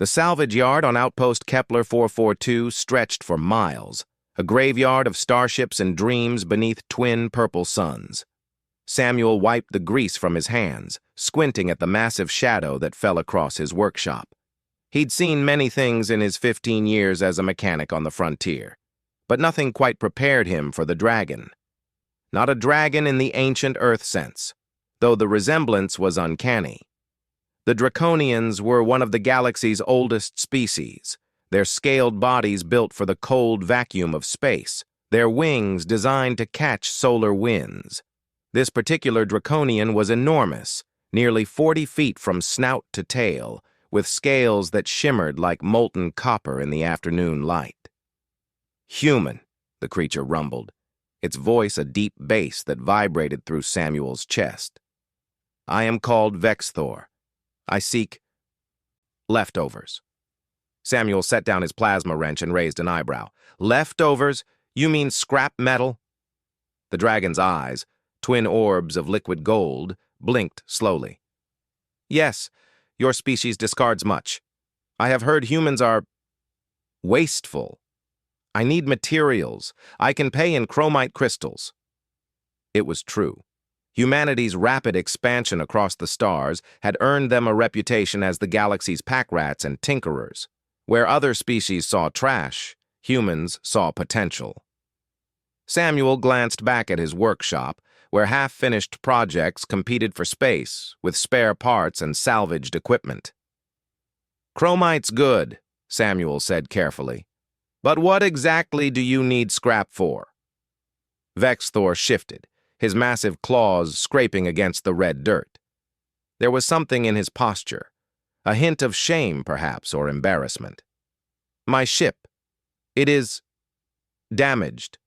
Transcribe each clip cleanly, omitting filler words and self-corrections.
The salvage yard on outpost Kepler 442 stretched for miles, a graveyard of starships and dreams beneath twin purple suns. Samuel wiped the grease from his hands, squinting at the massive shadow that fell across his workshop. He'd seen many things in his 15 years as a mechanic on the frontier, but nothing quite prepared him for the dragon. Not a dragon in the ancient Earth sense, though the resemblance was uncanny. The Draconians were one of the galaxy's oldest species, their scaled bodies built for the cold vacuum of space, their wings designed to catch solar winds. This particular Draconian was enormous, nearly 40 feet from snout to tail, with scales that shimmered like molten copper in the afternoon light. "Human," the creature rumbled, its voice a deep bass that vibrated through Samuel's chest. "I am called Vexthor. I seek leftovers." Samuel set down his plasma wrench and raised an eyebrow. "Leftovers? You mean scrap metal?" The dragon's eyes, twin orbs of liquid gold, blinked slowly. "Yes, your species discards much. I have heard humans are wasteful. I need materials. I can pay in chromite crystals." It was true. Humanity's rapid expansion across the stars had earned them a reputation as the galaxy's pack rats and tinkerers. Where other species saw trash, humans saw potential. Samuel glanced back at his workshop, where half-finished projects competed for space with spare parts and salvaged equipment. "Chromite's good," Samuel said carefully. "But what exactly do you need scrap for?" Vexthor shifted, his massive claws scraping against the red dirt. There was something in his posture, a hint of shame perhaps, or embarrassment. "My ship. It is damaged.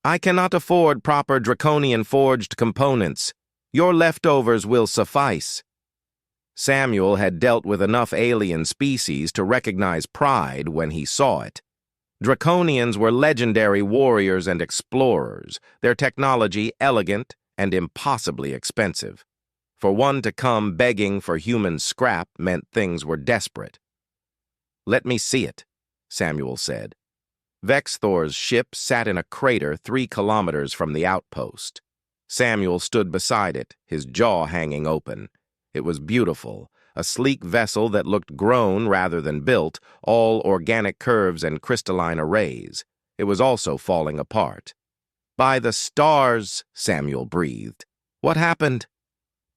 I cannot afford proper Draconian forged components. Your leftovers will suffice." Samuel had dealt with enough alien species to recognize pride when he saw it. Draconians were legendary warriors and explorers, their technology elegant and impossibly expensive. For one to come begging for human scrap meant things were desperate. "Let me see it," Samuel said. Vexthor's ship sat in a crater 3 kilometers from the outpost. Samuel stood beside it, his jaw hanging open. It was beautiful, a sleek vessel that looked grown rather than built, all organic curves and crystalline arrays. It was also falling apart. "By the stars," Samuel breathed. "What happened?"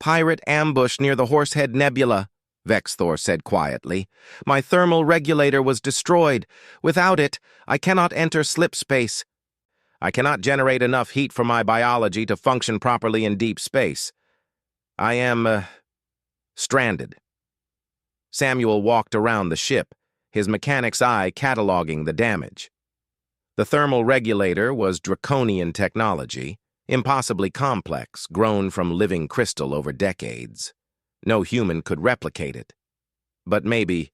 "Pirate ambush near the Horsehead Nebula," Vexthor said quietly. "My thermal regulator was destroyed. Without it, I cannot enter slip space. I cannot generate enough heat for my biology to function properly in deep space. I am, stranded." Samuel walked around the ship, his mechanic's eye cataloging the damage. The thermal regulator was Draconian technology, impossibly complex, grown from living crystal over decades. No human could replicate it. But maybe...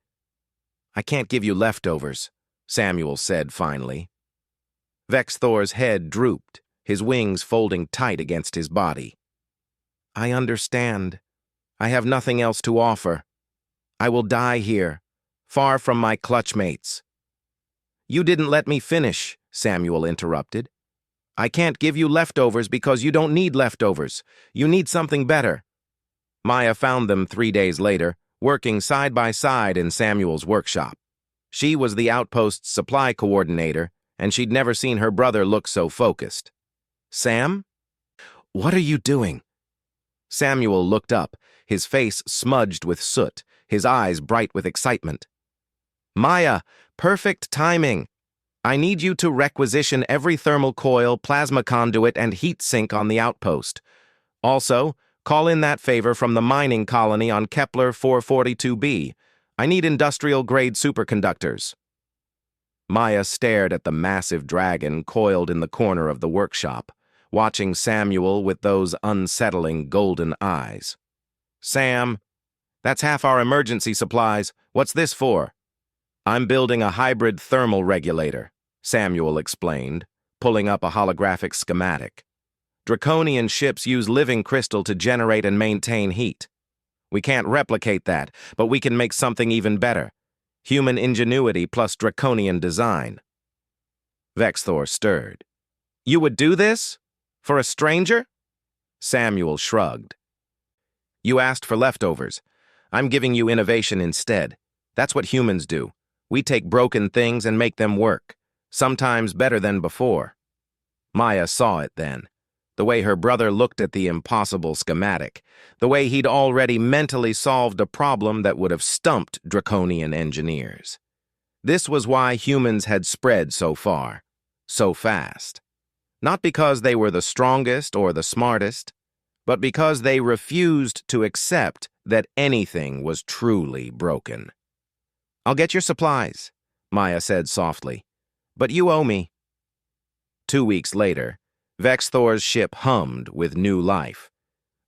"I can't give you leftovers," Samuel said finally. Vexthor's head drooped, his wings folding tight against his body. "I understand. I have nothing else to offer. I will die here, far from my clutchmates." "You didn't let me finish," Samuel interrupted. "I can't give you leftovers because you don't need leftovers. You need something better." Maya found them 3 days later, working side by side in Samuel's workshop. She was the outpost's supply coordinator, and she'd never seen her brother look so focused. "Sam? What are you doing?" Samuel looked up, his face smudged with soot, his eyes bright with excitement. "Maya, perfect timing. I need you to requisition every thermal coil, plasma conduit, and heat sink on the outpost. Also, call in that favor from the mining colony on Kepler 442b. I need industrial-grade superconductors." Maya stared at the massive dragon coiled in the corner of the workshop, watching Samuel with those unsettling golden eyes. "Sam, that's half our emergency supplies. What's this for?" "I'm building a hybrid thermal regulator," Samuel explained, pulling up a holographic schematic. "Draconian ships use living crystal to generate and maintain heat. We can't replicate that, but we can make something even better. Human ingenuity plus draconian design. Vexthor stirred. You would do this? For a stranger? Samuel shrugged. You asked for leftovers. I'm giving you innovation instead. That's what humans do. We take broken things and make them work, sometimes better than before. Maya saw it then. The way her brother looked at the impossible schematic, the way he'd already mentally solved a problem that would have stumped draconian engineers. This was why humans had spread so far, so fast. Not because they were the strongest or the smartest, but because they refused to accept that anything was truly broken. I'll get your supplies, Maya said softly, but you owe me. 2 weeks later, Vexthor's ship hummed with new life.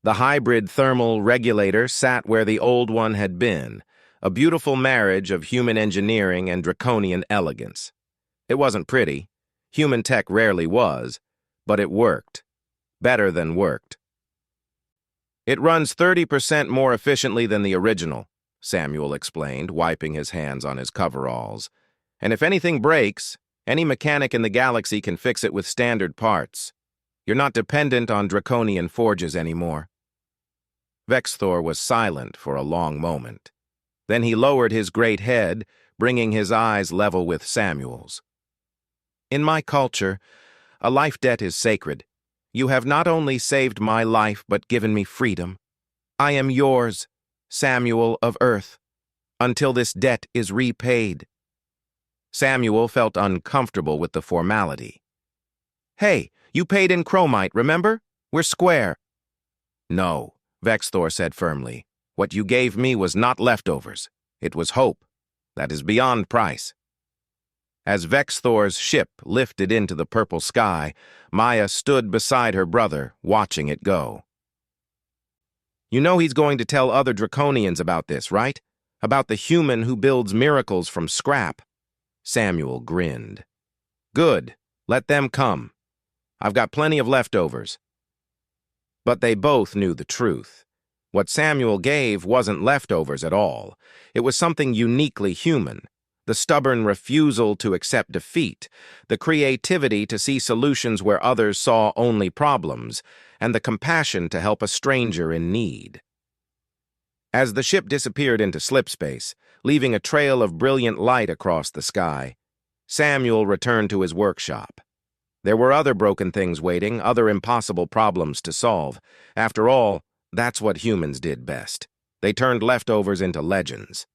The hybrid thermal regulator sat where the old one had been, a beautiful marriage of human engineering and draconian elegance. It wasn't pretty. Human tech rarely was, but it worked. Better than worked. It runs 30% more efficiently than the original, Samuel explained, wiping his hands on his coveralls. And if anything breaks, any mechanic in the galaxy can fix it with standard parts. You're not dependent on draconian forges anymore. Vexthor was silent for a long moment. Then he lowered his great head, bringing his eyes level with Samuel's. In my culture, a life debt is sacred. You have not only saved my life, but given me freedom. I am yours, Samuel of Earth, until this debt is repaid. Samuel felt uncomfortable with the formality. Hey, you paid in chromite, remember? We're square. No, Vexthor said firmly. What you gave me was not leftovers. It was hope. That is beyond price. As Vexthor's ship lifted into the purple sky, Maya stood beside her brother, watching it go. You know he's going to tell other Draconians about this, right? About the human who builds miracles from scrap. Samuel grinned. Good. Let them come. I've got plenty of leftovers. But they both knew the truth. What Samuel gave wasn't leftovers at all. It was something uniquely human. The stubborn refusal to accept defeat, the creativity to see solutions where others saw only problems, and the compassion to help a stranger in need. As the ship disappeared into slipspace, leaving a trail of brilliant light across the sky, Samuel returned to his workshop. There were other broken things waiting, other impossible problems to solve. After all, that's what humans did best. They turned leftovers into legends.